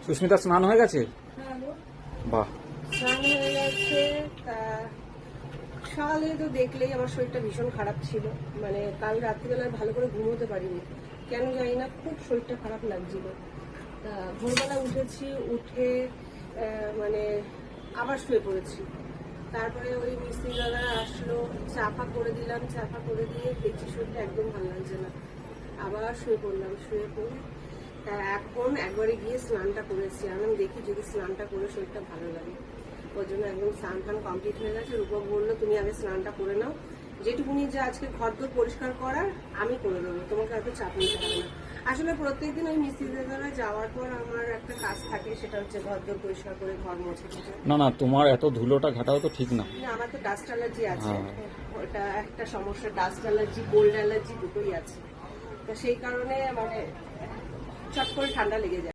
সুস্মিতা স্নান হয়ে গেছে? বাহ, স্নান হয়ে গেছে। তা সকালে তো দেখলেই আমার শরীরটা ভীষণ খারাপ ছিল, মানে কাল রাত্রিবেলায় ভালো করে ঘুমোতে পারিনি, কেন জানি না, খুব শরীরটা খারাপ লাগছিল। তা ভোরবেলা উঠেছি, উঠে মানে আবার শুয়ে পড়েছি। তারপরে ওই মিস্ত্রি দাদা আসলো, চাপা করে দিলাম, চাপা করে দিয়ে দেখছি শরীরটা একদম ভালো লাগছে না, আবার শুয়ে পড়লাম। শুয়ে পড়ে এখন একবারে গিয়ে স্নানটা করেছি, আমি দেখি যদি স্নানটা করে শরীরটা ভালো লাগে। ওই জন্য একদম স্নান টান কমপ্লিট হয়ে গেছে। রূপক বললো তুমি আগে স্নানটা করে নাও, যেটুকুনি যে আজকে ঘরদোর পরিষ্কার করার আমি করে দেবো, তোমাকে এত চাপ নিতে হবে না। আসলে প্রত্যেকদিন ওই মিস্ত্রি দাদারা যাওয়ার পর আমার একটা কাজ থাকে, সেটা হচ্ছে ঘরদোর পরিষ্কার করে ঘর মুছে দিতে। না না, তোমার এত ধুলোটা ঘাটাও তো ঠিক না। আমার তো ডাস্ট অ্যালার্জি আছে, হ্যাঁ। ওটা একটা সমস্যা, ডাস্ট অ্যালার্জি কোল্ড অ্যালার্জি দুটোই আছে। তো সেই কারণে মানে চট করে ঠান্ডা লেগে যায়।